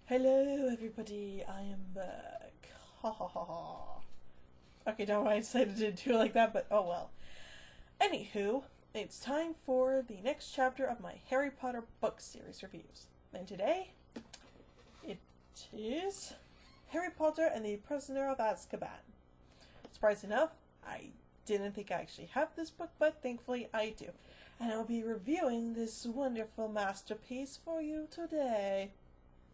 Hello everybody, I am back. Ha ha ha ha. Okay, don't know why I decided to do it like that, but oh well. Anywho, it's time for the next chapter of my Harry Potter book series reviews. And today, it is Harry Potter and the Prisoner of Azkaban. Surprise enough, I didn't think I actually have this book, but thankfully I do. And I'll be reviewing this wonderful masterpiece for you today.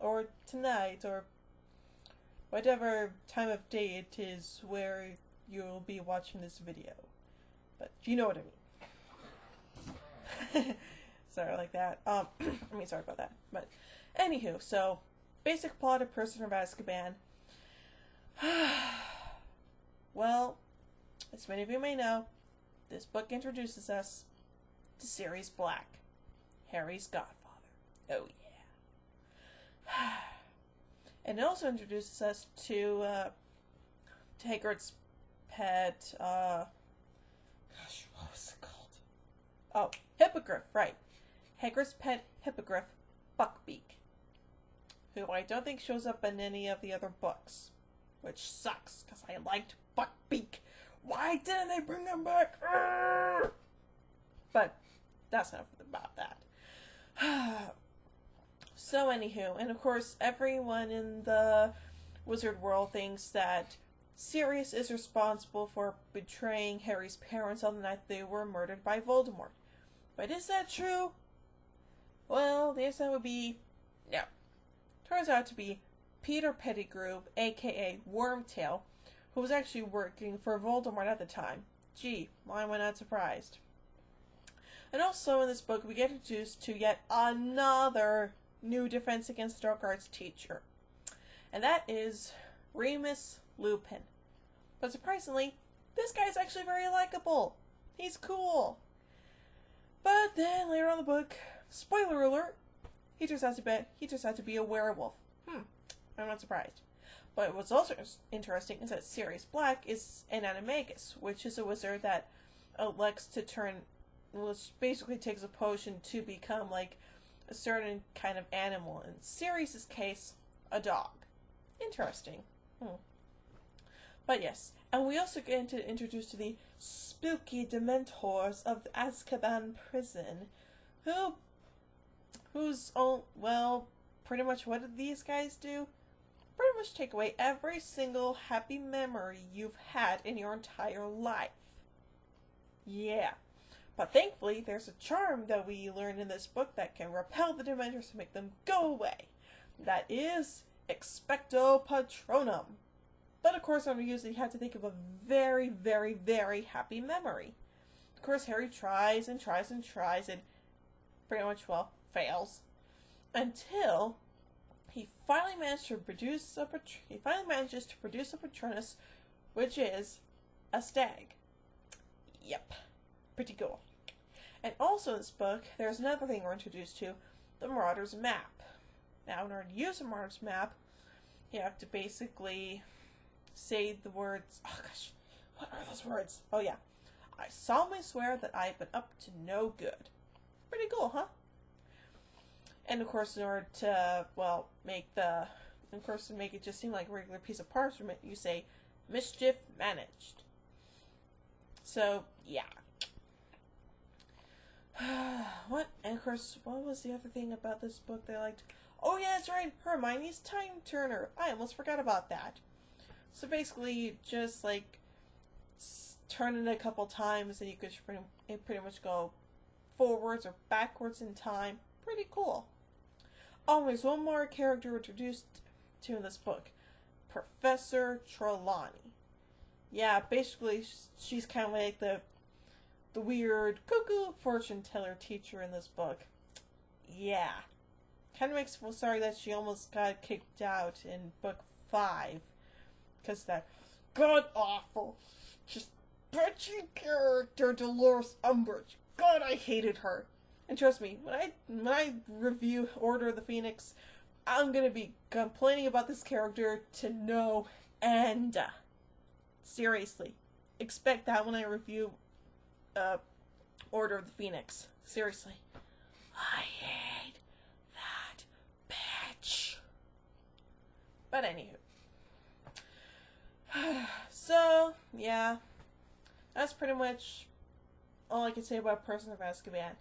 Or tonight, or whatever time of day it is where you'll be watching this video. But you know what I mean. Sorry like that. Sorry about that. But anywho, so basic plot of Prisoner of Azkaban. Well, as many of you may know, this book introduces us to Sirius Black, Harry's godfather. Oh yeah. And it also introduces us to Hagrid's pet, what was it called? Oh, Hippogriff, right. Hagrid's pet Hippogriff, Buckbeak, who I don't think shows up in any of the other books, which sucks, because I liked Buckbeak. Why didn't they bring him back? Arrgh! But that's enough about that. So anywho, and of course everyone in the wizard world thinks that Sirius is responsible for betraying Harry's parents on the night they were murdered by Voldemort. But is that true? Well, the answer would be no. Turns out to be Peter Pettigrew, aka Wormtail, who was actually working for Voldemort at the time. Gee, why am I not surprised? And also in this book we get introduced to yet another new Defense Against Dark Arts teacher. And that is Remus Lupin. But surprisingly, this guy is actually very likable. He's cool. But then later on in the book, spoiler alert, he turns out to be a werewolf. I'm not surprised. But what's also interesting is that Sirius Black is an animagus, which is a wizard that elects to which basically takes a potion to become like a certain kind of animal. In Sirius's case, a dog. Interesting. But yes, and we also get introduced to the spooky Dementors of the Azkaban prison, pretty much what did these guys do? Pretty much take away every single happy memory you've had in your entire life. Yeah. But thankfully, there's a charm that we learn in this book that can repel the Dementors to make them go away. That is Expecto Patronum. But of course, I'm usually have to think of a very, very, very happy memory. Of course, Harry tries and tries and tries and pretty much, fails. Until he finally manages to produce a Patronus, which is a stag. Yep. Pretty cool. And also in this book, there's another thing we're introduced to, the Marauder's Map. Now, in order to use the Marauder's Map, you have to basically say the words, oh gosh, what are those words? Oh yeah, I solemnly swear that I've been up to no good. Pretty cool, huh? And of course, in order to, make it just seem like a regular piece of parchment, you say, mischief managed. So, yeah. And of course, what was the other thing about this book that I liked? Oh yeah, that's right, Hermione's time turner. I almost forgot about that. So basically, you just turn it a couple times and you could pretty much go forwards or backwards in time. Pretty cool. Oh, there's one more character introduced to in this book. Professor Trelawney. Yeah, basically, she's kind of like the weird cuckoo fortune teller teacher in this book. Yeah. Kind of makes me sorry that she almost got kicked out in book 5. Because that god-awful, just bitchy character Dolores Umbridge. God, I hated her. And trust me, when I review Order of the Phoenix, I'm gonna be complaining about this character to no end. Seriously. Expect that when I review Order of the Phoenix. Seriously. I hate that bitch. But anywho. So, yeah. That's pretty much all I can say about Prisoner of Azkaban.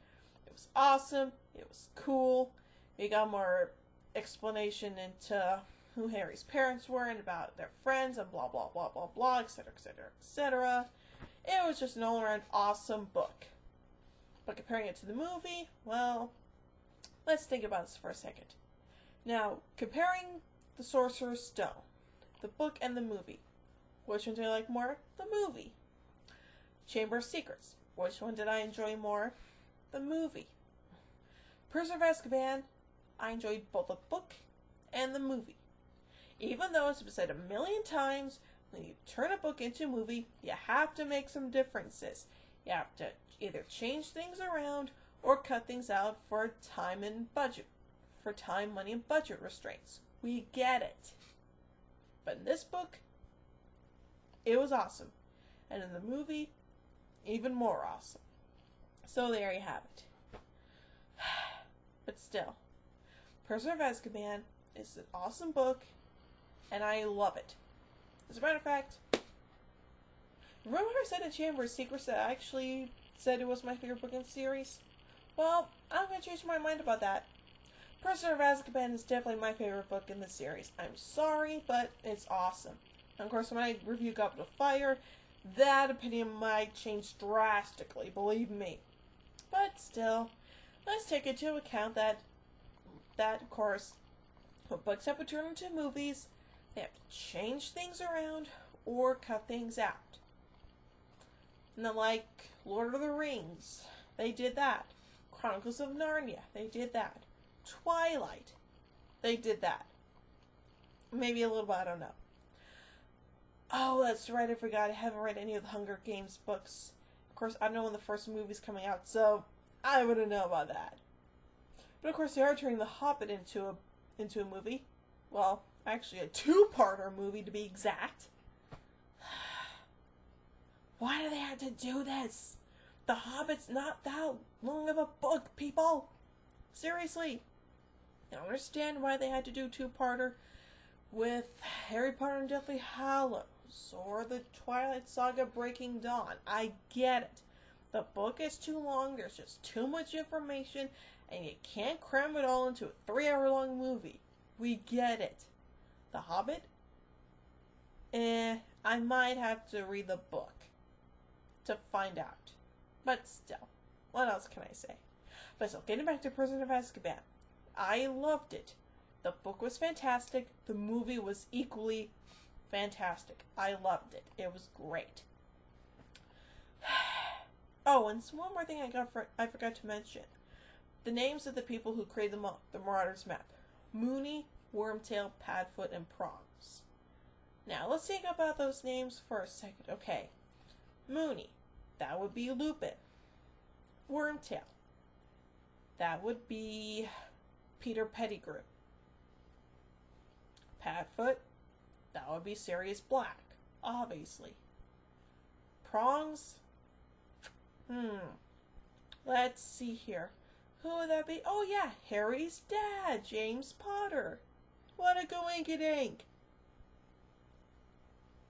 It was awesome. It was cool. We got more explanation into who Harry's parents were and about their friends and blah, blah, blah, blah, blah, etc., etc., etc. It was just an all-around awesome book. But comparing it to the movie, well, let's think about this for a second. Now, comparing The Sorcerer's Stone, the book and the movie, which one did I like more? The movie. Chamber of Secrets, which one did I enjoy more? The movie. Prisoner of Azkaban, I enjoyed both the book and the movie. Even though it's been said a million times, when you turn a book into a movie, you have to make some differences. You have to either change things around or cut things out for time and budget. For time, money, and budget restraints. We get it. But in this book, it was awesome. And in the movie, even more awesome. So there you have it. But still, Prisoner of Azkaban is an awesome book, and I love it. As a matter of fact, remember I said in Chamber of Secrets that I actually said it was my favorite book in the series? Well, I'm going to change my mind about that. Prisoner of Azkaban is definitely my favorite book in the series. I'm sorry, but it's awesome. And of course, when I review Goblet of Fire, that opinion might change drastically, believe me. But still, let's take into account that of course, when books have to turn into movies, they have to change things around or cut things out. And then like Lord of the Rings, they did that. Chronicles of Narnia, they did that. Twilight, they did that. Maybe a little bit, I don't know. Oh, that's right, I forgot. I haven't read any of the Hunger Games books. Of course, I don't know when the first movie's coming out, so I wouldn't know about that. But of course, they are turning The Hobbit into a movie. Well, actually a two-parter movie to be exact. Why do they have to do this? The Hobbit's not that long of a book, people. Seriously. I don't understand why they had to do a two-parter with Harry Potter and Deathly Hallows or the Twilight Saga Breaking Dawn. I get it. The book is too long, there's just too much information, and you can't cram it all into a 3-hour-long movie. We get it. The Hobbit? I might have to read the book to find out. But still, what else can I say? But still, getting back to Prisoner of Azkaban, I loved it. The book was fantastic. The movie was equally fantastic. I loved it. It was great. Oh, and one more thing I forgot to mention. The names of the people who created the Marauders map. Moony, Wormtail, Padfoot, and Prongs. Now, let's think about those names for a second. Okay. Moony. That would be Lupin. Wormtail. That would be Peter Pettigrew. Padfoot. That would be Sirius Black. Obviously. Prongs. Let's see here. Who would that be? Oh yeah, Harry's dad, James Potter. What a coinkydink.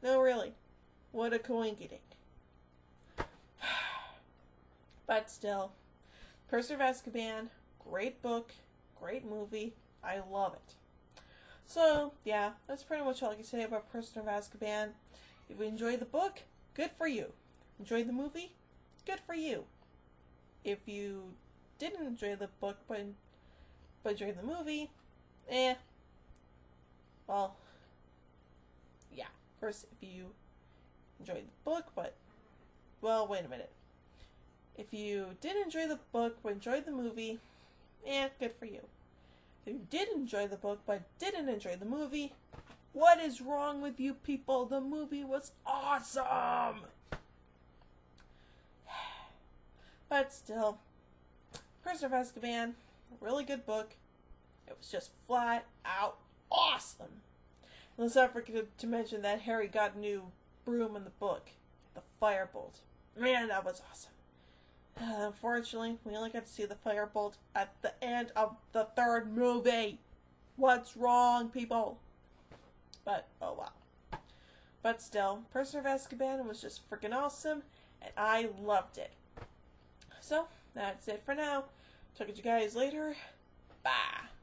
No, really. What a coinkydink. But still, Prisoner of Azkaban, great book, great movie. I love it. So, yeah, that's pretty much all I can say about Prisoner of Azkaban. If you enjoyed the book, good for you. Enjoyed the movie? Good for you. If you didn't enjoy the book but enjoyed the movie, well, yeah. Of course, if you enjoyed the book well, wait a minute. If you did enjoy the book but enjoyed the movie, good for you. If you did enjoy the book but didn't enjoy the movie, what is wrong with you people? The movie was awesome! But still, Prisoner of Azkaban, a really good book. It was just flat out awesome. And let's not forget to mention that Harry got a new broom in the book, the Firebolt. Man, that was awesome. Unfortunately, we only got to see the Firebolt at the end of the third movie. What's wrong, people? But, oh well. But still, Prisoner of Azkaban was just freaking awesome, and I loved it. So, that's it for now. Talk to you guys later. Bye.